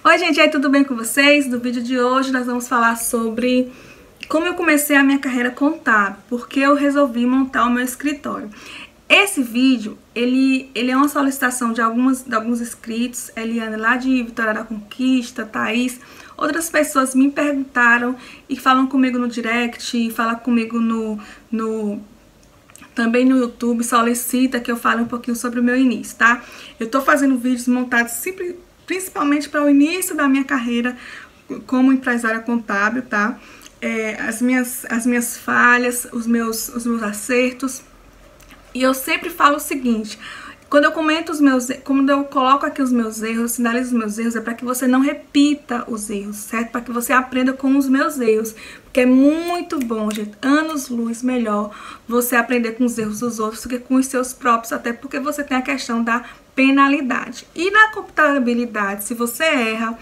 Oi gente, aí tudo bem com vocês? No vídeo de hoje nós vamos falar sobre como eu comecei a minha carreira contábil, porque eu resolvi montar o meu escritório. Esse vídeo, ele é uma solicitação de alguns inscritos, Eliane lá de Vitória da Conquista, Thaís. Outras pessoas me perguntaram e falam comigo no direct, falam comigo também no YouTube, solicita que eu fale um pouquinho sobre o meu início, tá? Eu tô fazendo vídeos montados principalmente para o início da minha carreira como empresária contábil, tá? As minhas falhas, os meus acertos. E eu sempre falo o seguinte: quando eu coloco aqui os meus erros, sinalizo os meus erros, é para que você não repita os erros, certo? Para que você aprenda com os meus erros. Porque é muito bom, gente, anos-luz melhor você aprender com os erros dos outros do que com os seus próprios, até porque você tem a questão da penalidade. E na contabilidade, se você erra,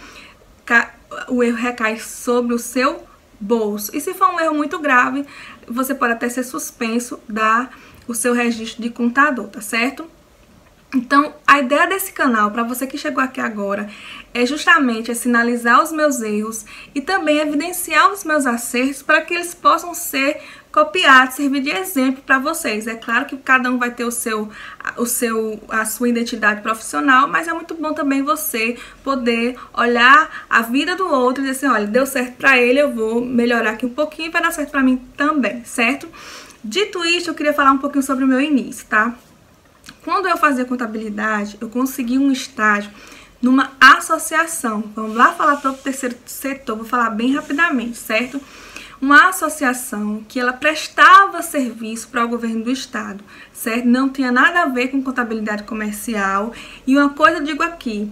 o erro recai sobre o seu bolso. E se for um erro muito grave, você pode até ser suspenso o seu registro de contador, tá certo? Então, a ideia desse canal, para você que chegou aqui agora, é justamente sinalizar os meus erros e também evidenciar os meus acertos para que eles possam ser copiados, servir de exemplo para vocês. É claro que cada um vai ter a sua identidade profissional, mas é muito bom também você poder olhar a vida do outro e dizer assim: olha, deu certo para ele, eu vou melhorar aqui um pouquinho para dar certo para mim também, certo? Dito isso, eu queria falar um pouquinho sobre o meu início, tá? Quando eu fazia contabilidade, eu consegui um estágio numa associação. Vamos lá falar sobre o terceiro setor, vou falar bem rapidamente, certo? Uma associação que ela prestava serviço para o governo do estado, certo? Não tinha nada a ver com contabilidade comercial. E uma coisa eu digo aqui: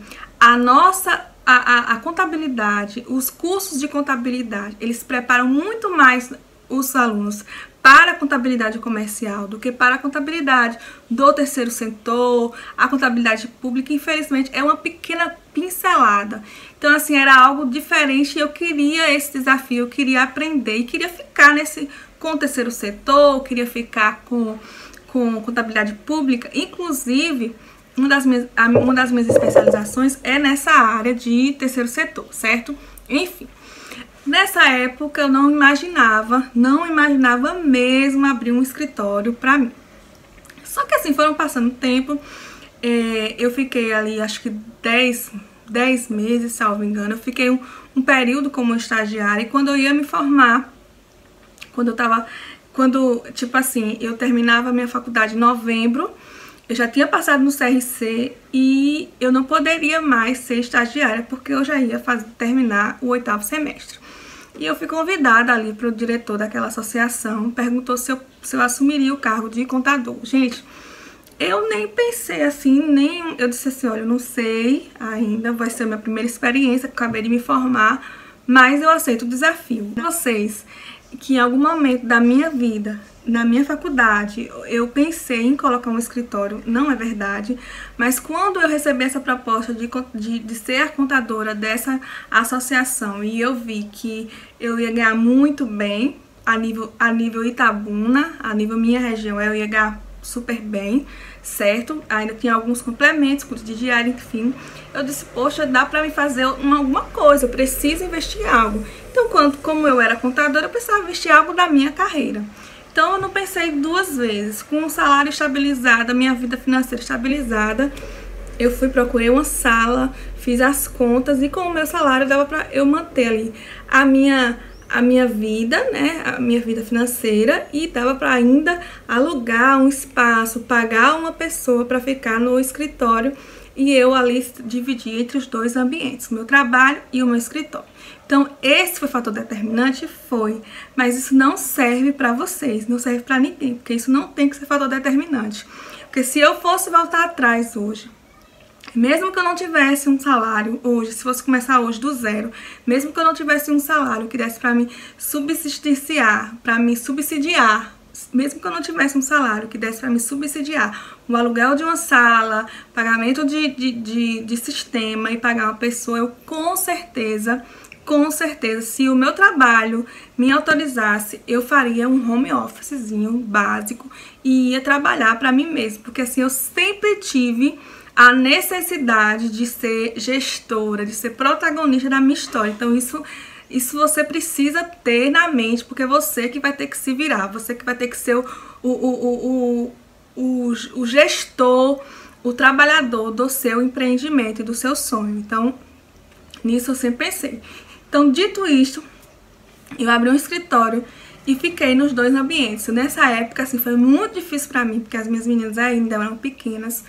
a contabilidade, os cursos de contabilidade, eles preparam muito mais os alunos para a contabilidade comercial do que para a contabilidade do terceiro setor, a contabilidade pública. Infelizmente, é uma pequena pincelada. Então, assim, era algo diferente e eu queria esse desafio, eu queria aprender e queria ficar com o terceiro setor, queria ficar com contabilidade pública. Inclusive, uma das minhas especializações é nessa área de terceiro setor, certo? Enfim. Nessa época eu não imaginava mesmo abrir um escritório pra mim. Só que assim, foram passando o tempo, eu fiquei ali acho que 10 meses, salvo engano. Eu fiquei um período como estagiária, e quando eu ia me formar, tipo assim, eu terminava a minha faculdade em novembro, eu já tinha passado no CRC e eu não poderia mais ser estagiária, porque eu já ia terminar o 8º semestre. E eu fui convidada ali para o diretor daquela associação, perguntou se eu assumiria o cargo de contador. Gente, eu nem pensei assim, eu disse assim: olha, eu não sei ainda, vai ser a minha primeira experiência, acabei de me formar, mas eu aceito o desafio. Vocês, que em algum momento da minha vida, na minha faculdade, eu pensei em colocar um escritório, não é verdade, mas quando eu recebi essa proposta de ser a contadora dessa associação e eu vi que eu ia ganhar muito bem a nível Itabuna, a nível minha região, eu ia ganhar super bem, certo? Ainda tinha alguns complementos, curso de diário, enfim. Eu disse: poxa, dá pra me fazer alguma coisa, eu preciso investir em algo. Então, como eu era contadora, eu precisava investir em algo da minha carreira. Então, eu não pensei duas vezes. Com um salário estabilizado, a minha vida financeira estabilizada, eu procurei uma sala, fiz as contas, e com o meu salário dava pra eu manter ali a minha vida, né, a minha vida financeira, e dava para ainda alugar um espaço, pagar uma pessoa para ficar no escritório, e eu ali dividir entre os dois ambientes, o meu trabalho e o meu escritório. Então, esse foi o fator determinante? Foi. Mas isso não serve para vocês, não serve para ninguém, porque isso não tem que ser fator determinante. Porque se eu fosse voltar atrás hoje, mesmo que eu não tivesse um salário hoje, se fosse começar hoje do zero, mesmo que eu não tivesse um salário que desse para me subsistenciar, para me subsidiar, mesmo que eu não tivesse um salário que desse para me subsidiar o aluguel de uma sala, pagamento de sistema e pagar uma pessoa, eu com certeza, se o meu trabalho me autorizasse, eu faria um home officezinho básico e ia trabalhar para mim mesmo, porque assim, eu sempre tive a necessidade de ser gestora, de ser protagonista da minha história. Então isso você precisa ter na mente, porque é você que vai ter que se virar, você que vai ter que ser o gestor, o trabalhador do seu empreendimento e do seu sonho. Então, nisso eu sempre pensei. Então, dito isto, eu abri um escritório e fiquei nos dois ambientes. Nessa época, assim, foi muito difícil pra mim, porque as minhas meninas ainda eram pequenas.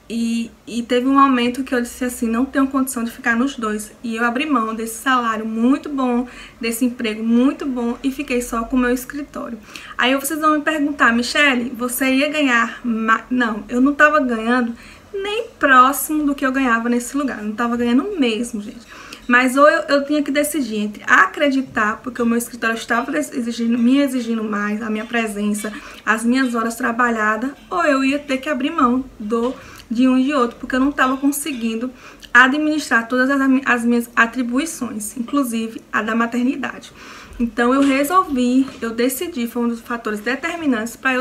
E teve um momento que eu disse assim, não tenho condição de ficar nos dois. E eu abri mão desse salário muito bom, desse emprego muito bom, e fiquei só com o meu escritório. Aí vocês vão me perguntar, Michele, você ia ganhar mais? Não, eu não estava ganhando nem próximo do que eu ganhava nesse lugar. Não estava ganhando mesmo, gente. Mas ou eu tinha que decidir entre acreditar, porque o meu escritório estava me exigindo mais, a minha presença, as minhas horas trabalhadas, ou eu ia ter que abrir mão de um e de outro, porque eu não estava conseguindo administrar todas as minhas atribuições, inclusive a da maternidade. Então eu decidi, foi um dos fatores determinantes para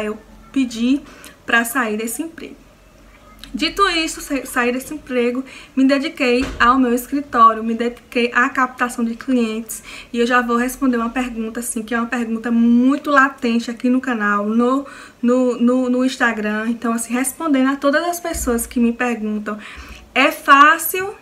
eu pedir para sair desse emprego. Dito isso, saí desse emprego, me dediquei ao meu escritório, me dediquei à captação de clientes, e eu já vou responder uma pergunta, assim, que é uma pergunta muito latente aqui no canal, no Instagram. Então, assim, respondendo a todas as pessoas que me perguntam, é fácil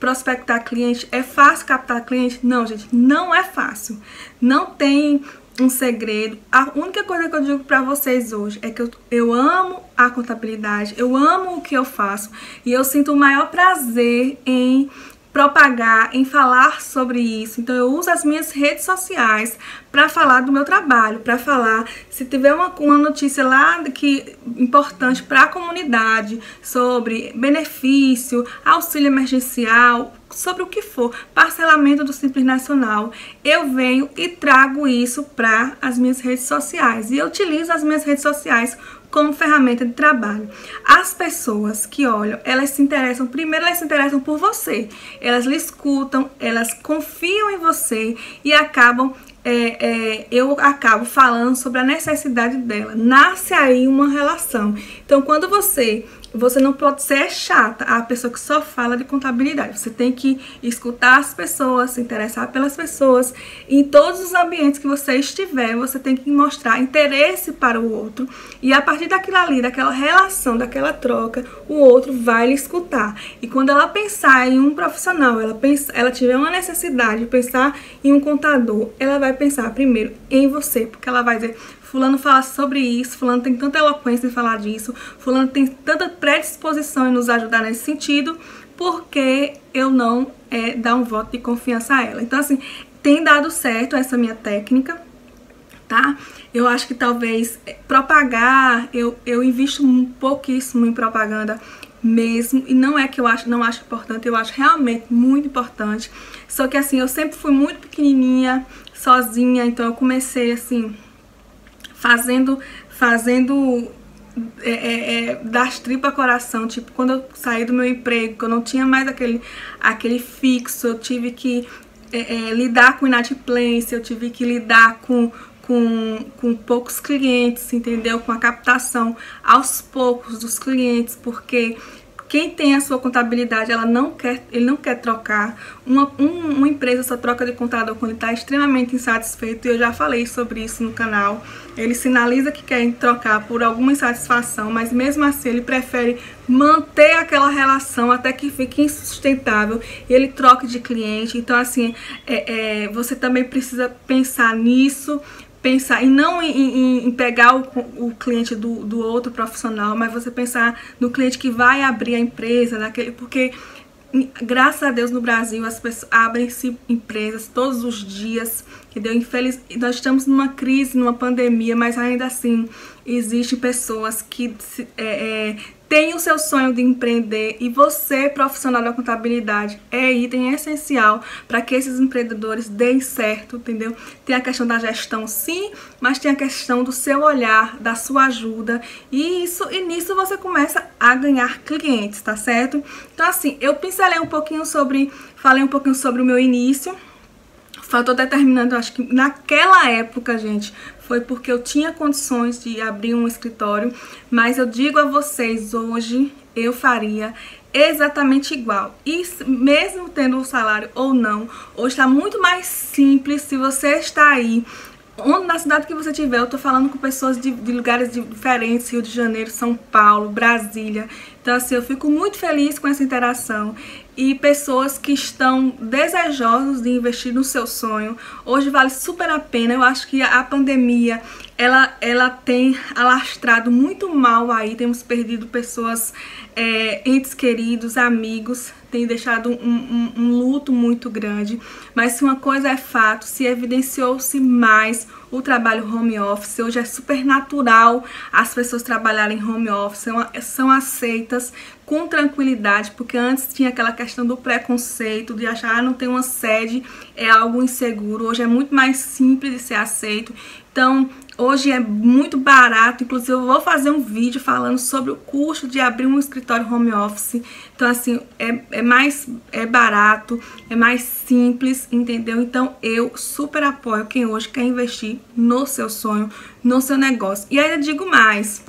prospectar cliente? É fácil captar cliente? Não, gente, não é fácil. Não tem um segredo. A única coisa que eu digo pra vocês hoje é que eu amo a contabilidade, eu amo o que eu faço e eu sinto o maior prazer em propagar, em falar sobre isso. Então eu uso as minhas redes sociais para falar do meu trabalho, para falar, se tiver uma notícia lá importante para a comunidade, sobre benefício, auxílio emergencial, sobre o que for, parcelamento do Simples Nacional, eu venho e trago isso para as minhas redes sociais. E eu utilizo as minhas redes sociais como ferramenta de trabalho. As pessoas que olham, elas se interessam, primeiro elas se interessam por você, elas lhe escutam, elas confiam em você e eu acabo falando sobre a necessidade dela. Nasce aí uma relação. Então, quando você não pode ser chata, a pessoa que só fala de contabilidade. Você tem que escutar as pessoas, se interessar pelas pessoas. Em todos os ambientes que você estiver, você tem que mostrar interesse para o outro. E a partir daquilo ali, daquela relação, daquela troca, o outro vai lhe escutar. E quando ela pensar em um profissional, ela tiver uma necessidade de pensar em um contador, ela vai pensar primeiro em você, porque ela vai dizer: fulano fala sobre isso, fulano tem tanta eloquência em falar disso, fulano tem tanta predisposição em nos ajudar nesse sentido, porque eu não dar um voto de confiança a ela. Então, assim, tem dado certo essa minha técnica, tá? Eu acho que talvez propagar, eu invisto pouquíssimo em propaganda mesmo, e não é que eu não acho importante, eu acho realmente muito importante. Só que, assim, eu sempre fui muito pequenininha, sozinha, então eu comecei, assim, fazendo das tripas coração. Tipo, quando eu saí do meu emprego, que eu não tinha mais aquele fixo, eu tive que lidar com inadimplência, eu tive que lidar com poucos clientes, entendeu? Com a captação aos poucos dos clientes, porque quem tem a sua contabilidade, ele não quer trocar. Uma empresa só troca de contador quando ele está extremamente insatisfeito, e eu já falei sobre isso no canal. Ele sinaliza que quer trocar por alguma insatisfação, mas mesmo assim ele prefere manter aquela relação até que fique insustentável e ele troque de cliente. Então, assim, você também precisa pensar nisso, pensar e não em pegar o cliente do outro profissional, mas você pensar no cliente que vai abrir a empresa, porque graças a Deus no Brasil as pessoas abrem-se empresas todos os dias, entendeu? Nós estamos numa crise, numa pandemia, mas ainda assim existem pessoas que tem o seu sonho de empreender, e você, profissional da contabilidade, é item essencial para que esses empreendedores deem certo, entendeu? Tem a questão da gestão, sim, mas tem a questão do seu olhar, da sua ajuda, e nisso você começa a ganhar clientes, tá certo? Então, assim, eu falei um pouquinho sobre o meu início. fator determinante, eu acho que naquela época, gente, foi porque eu tinha condições de abrir um escritório, mas eu digo a vocês, hoje eu faria exatamente igual. E mesmo tendo um salário ou não, hoje está muito mais simples. Se você está aí, na cidade que você tiver, eu tô falando com pessoas de lugares diferentes, Rio de Janeiro, São Paulo, Brasília. Então assim, eu fico muito feliz com essa interação. E pessoas que estão desejosos de investir no seu sonho, hoje vale super a pena. Eu acho que a pandemia, ela tem alastrado muito mal aí, temos perdido pessoas, entes queridos, amigos, tem deixado um luto muito grande. Mas se uma coisa é fato, se evidenciou-se mais o trabalho home office. Hoje é super natural as pessoas trabalharem home office, são aceitas com tranquilidade, porque antes tinha aquela questão do preconceito, de achar, não tem uma sede, é algo inseguro. Hoje é muito mais simples de ser aceito. Então, hoje é muito barato, inclusive eu vou fazer um vídeo falando sobre o custo de abrir um escritório home office. Então assim, é barato, é mais simples, entendeu? Então eu super apoio quem hoje quer investir no seu sonho, no seu negócio. E ainda digo mais,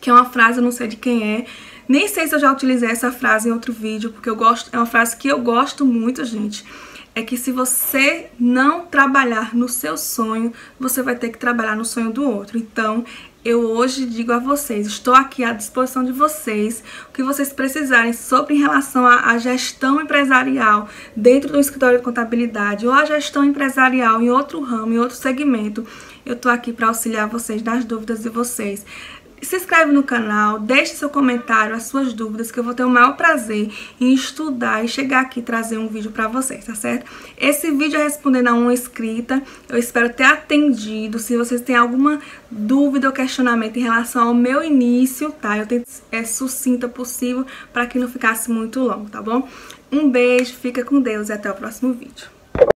que é uma frase, eu não sei de quem é, nem sei se eu já utilizei essa frase em outro vídeo, porque eu gosto, é uma frase que eu gosto muito, gente. É que se você não trabalhar no seu sonho, você vai ter que trabalhar no sonho do outro. Então, eu hoje digo a vocês, estou aqui à disposição de vocês, o que vocês precisarem sobre em relação à gestão empresarial dentro do escritório de contabilidade ou a gestão empresarial em outro ramo, em outro segmento, eu estou aqui para auxiliar vocês nas dúvidas de vocês. Se inscreve no canal, deixe seu comentário, as suas dúvidas, que eu vou ter o maior prazer em estudar e chegar aqui e trazer um vídeo pra vocês, tá certo? Esse vídeo é respondendo a uma inscrita, eu espero ter atendido. Se vocês têm alguma dúvida ou questionamento em relação ao meu início, tá? Eu tento ser sucinta possível para que não ficasse muito longo, tá bom? Um beijo, fica com Deus e até o próximo vídeo.